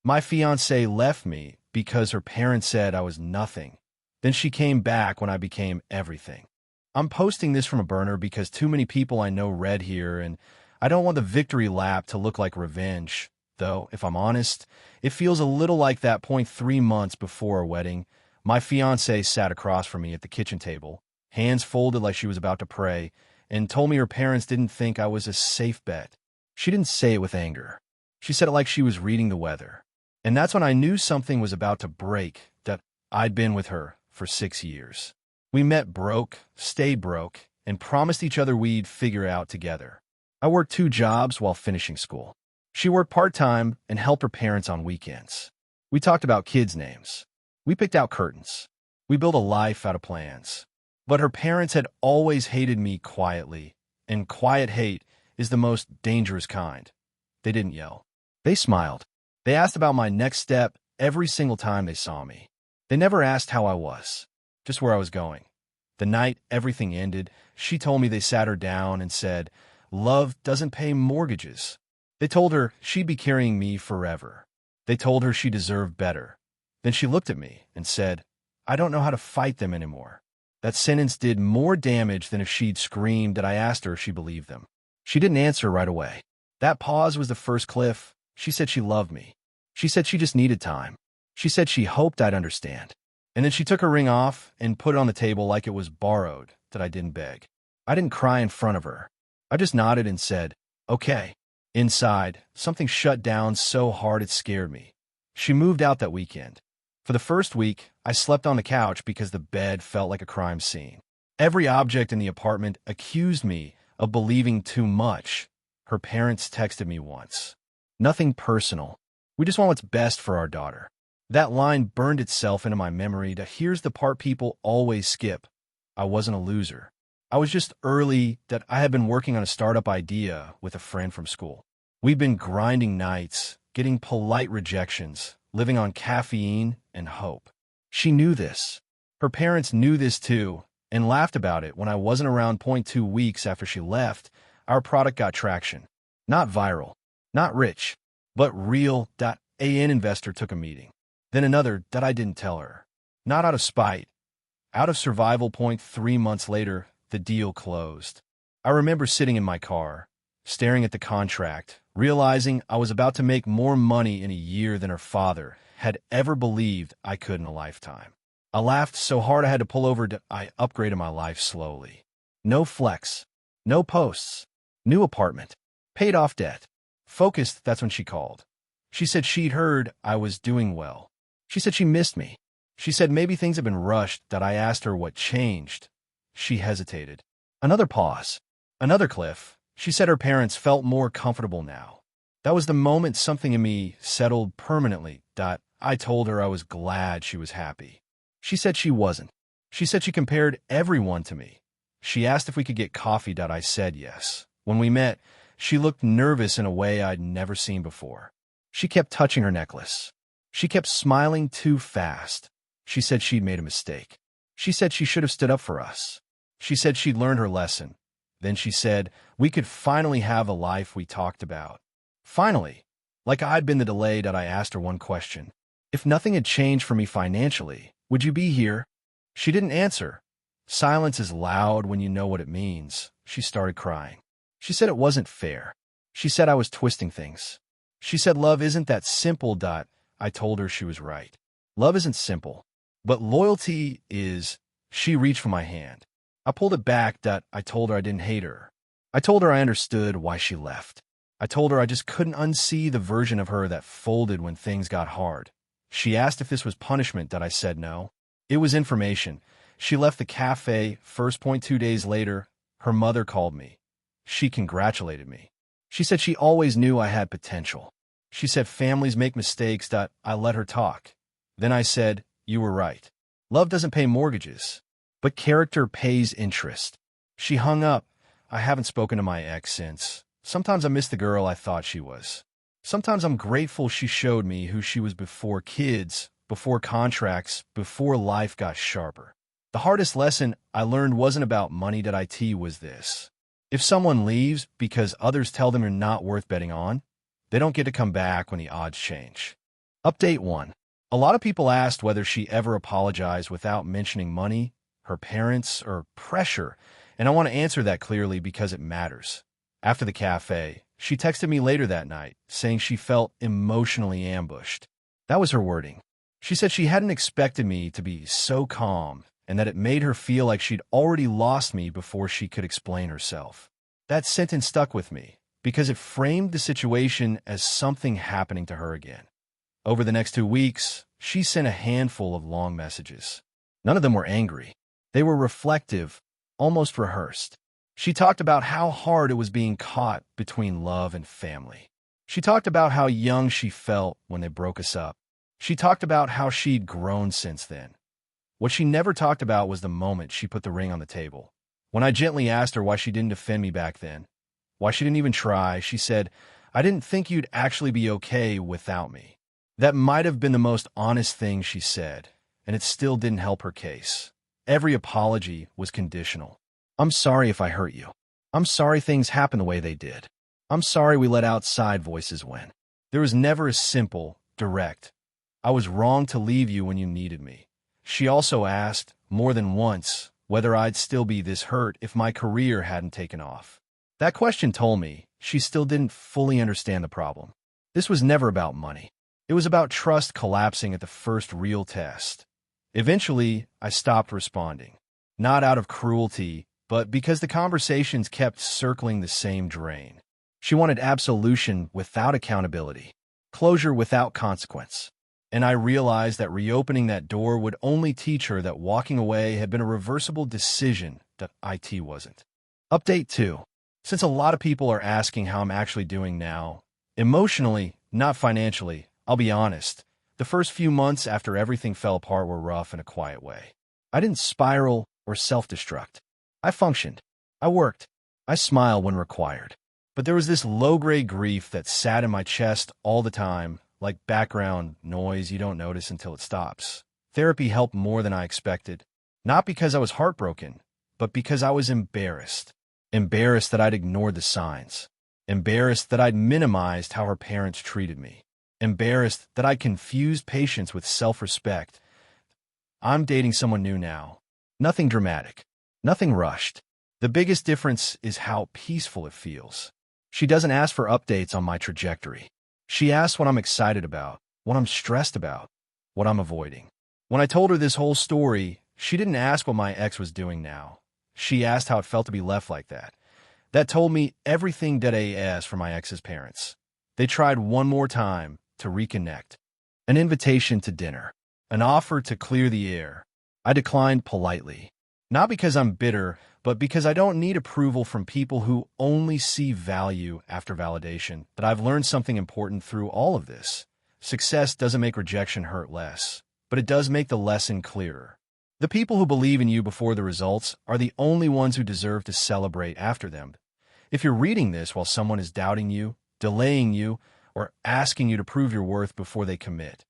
My fiancée left me because her parents said I was nothing. Then she came back when I became everything. I'm posting this from a burner because too many people I know read here, and I don't want the victory lap to look like revenge. Though, if I'm honest, it feels a little like that point 3 months before our wedding. My fiancée sat across from me at the kitchen table, hands folded like she was about to pray, and told me her parents didn't think I was a safe bet. She didn't say it with anger. She said it like she was reading the weather. And that's when I knew something was about to break, that I'd been with her for 6 years. We met broke, stayed broke, and promised each other we'd figure it out together. I worked 2 jobs while finishing school. She worked part-time and helped her parents on weekends. We talked about kids' names. We picked out curtains. We built a life out of plans. But her parents had always hated me quietly, and quiet hate is the most dangerous kind. They didn't yell. They smiled. They asked about my next step every single time they saw me. They never asked how I was, just where I was going. The night everything ended, she told me they sat her down and said, "Love doesn't pay mortgages." They told her she'd be carrying me forever. They told her she deserved better. Then she looked at me and said, "I don't know how to fight them anymore." That sentence did more damage than if she'd screamed that I asked her if she believed them. She didn't answer right away. That pause was the first cliff. She said she loved me. She said she just needed time. She said she hoped I'd understand. And then she took her ring off and put it on the table like it was borrowed, that I didn't beg. I didn't cry in front of her. I just nodded and said, "Okay." Inside, something shut down so hard it scared me. She moved out that weekend. For the first week, I slept on the couch because the bed felt like a crime scene. Every object in the apartment accused me of believing too much. Her parents texted me once. "Nothing personal. We just want what's best for our daughter." That line burned itself into my memory. That here's the part people always skip. I wasn't a loser. I was just early, that I had been working on a startup idea with a friend from school. We'd been grinding nights, getting polite rejections, living on caffeine and hope. She knew this. Her parents knew this too, and laughed about it when I wasn't around. 2 weeks after she left, our product got traction. Not viral, not rich, but real. An investor took a meeting. Then another that I didn't tell her. Not out of spite, out of survival. 3 months later, the deal closed. I remember sitting in my car, staring at the contract, realizing I was about to make more money in a year than her father had ever believed I could in a lifetime. I laughed so hard I had to pull over. I upgraded my life slowly. No flex, no posts, new apartment, paid off debt. Focused, that's when she called. She said she'd heard I was doing well. She said she missed me. She said maybe things had been rushed. That I asked her what changed. She hesitated. Another pause. Another cliff. She said her parents felt more comfortable now. That was the moment something in me settled permanently. I told her I was glad she was happy. She said she wasn't. She said she compared everyone to me. She asked if we could get coffee. I said yes. When we met, she looked nervous in a way I'd never seen before. She kept touching her necklace. She kept smiling too fast. She said she'd made a mistake. She said she should have stood up for us. She said she'd learned her lesson. Then she said we could finally have a life we talked about. Finally, like I'd been the delay. I asked her one question. If nothing had changed for me financially, would you be here? She didn't answer. Silence is loud when you know what it means. She started crying. She said it wasn't fair. She said I was twisting things. She said love isn't that simple. I told her she was right. Love isn't simple, but loyalty is. She reached for my hand. I pulled it back. I told her I didn't hate her. I told her I understood why she left. I told her I just couldn't unsee the version of her that folded when things got hard. She asked if this was punishment. I said no. It was information. She left the cafe. 2 days later, her mother called me. She congratulated me. She said she always knew I had potential. She said families make mistakes. I let her talk. Then I said, you were right. Love doesn't pay mortgages, but character pays interest. She hung up. I haven't spoken to my ex since. Sometimes I miss the girl I thought she was. Sometimes I'm grateful she showed me who she was before kids, before contracts, before life got sharper. The hardest lesson I learned wasn't about money. It was this. If someone leaves because others tell them you're not worth betting on, they don't get to come back when the odds change. Update 1. A lot of people asked whether she ever apologized without mentioning money, her parents, or pressure, and I want to answer that clearly because it matters. After the cafe, she texted me later that night, saying she felt emotionally ambushed. That was her wording. She said she hadn't expected me to be so calm, and that it made her feel like she'd already lost me before she could explain herself. That sentence stuck with me, because it framed the situation as something happening to her again. Over the next 2 weeks, she sent a handful of long messages. None of them were angry. They were reflective, almost rehearsed. She talked about how hard it was being caught between love and family. She talked about how young she felt when they broke us up. She talked about how she'd grown since then. What she never talked about was the moment she put the ring on the table. When I gently asked her why she didn't defend me back then, why she didn't even try, she said, "I didn't think you'd actually be okay without me." That might have been the most honest thing she said, and it still didn't help her case. Every apology was conditional. "I'm sorry if I hurt you. I'm sorry things happened the way they did. I'm sorry we let outside voices win." There was never a simple, direct, "I was wrong to leave you when you needed me." She also asked, more than once, whether I'd still be this hurt if my career hadn't taken off. That question told me she still didn't fully understand the problem. This was never about money. It was about trust collapsing at the first real test. Eventually, I stopped responding. Not out of cruelty, but because the conversations kept circling the same drain. She wanted absolution without accountability, closure without consequence. And I realized that reopening that door would only teach her that walking away had been a reversible decision that it wasn't. Update 2. Since a lot of people are asking how I'm actually doing now, emotionally, not financially, I'll be honest, the first few months after everything fell apart were rough in a quiet way. I didn't spiral or self-destruct. I functioned. I worked. I smiled when required. But there was this low-grade grief that sat in my chest all the time, like background noise you don't notice until it stops. Therapy helped more than I expected, not because I was heartbroken, but because I was embarrassed. Embarrassed that I'd ignored the signs. Embarrassed that I'd minimized how her parents treated me. Embarrassed that I'd confused patience with self-respect. I'm dating someone new now. Nothing dramatic. Nothing rushed. The biggest difference is how peaceful it feels. She doesn't ask for updates on my trajectory. She asks what I'm excited about, what I'm stressed about, what I'm avoiding. When I told her this whole story, she didn't ask what my ex was doing now. She asked how it felt to be left like that. That told me everything that I asked for my ex's parents. They tried one more time to reconnect. An invitation to dinner. An offer to clear the air. I declined politely. Not because I'm bitter, but because I don't need approval from people who only see value after validation. But I've learned something important through all of this. Success doesn't make rejection hurt less, but it does make the lesson clearer. The people who believe in you before the results are the only ones who deserve to celebrate after them. If you're reading this while someone is doubting you, delaying you, or asking you to prove your worth before they commit,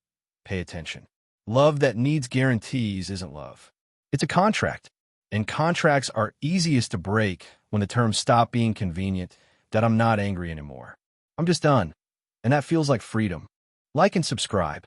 pay attention. Love that needs guarantees isn't love. It's a contract. And contracts are easiest to break when the terms stop being convenient, that I'm not angry anymore. I'm just done. And that feels like freedom. Like and subscribe.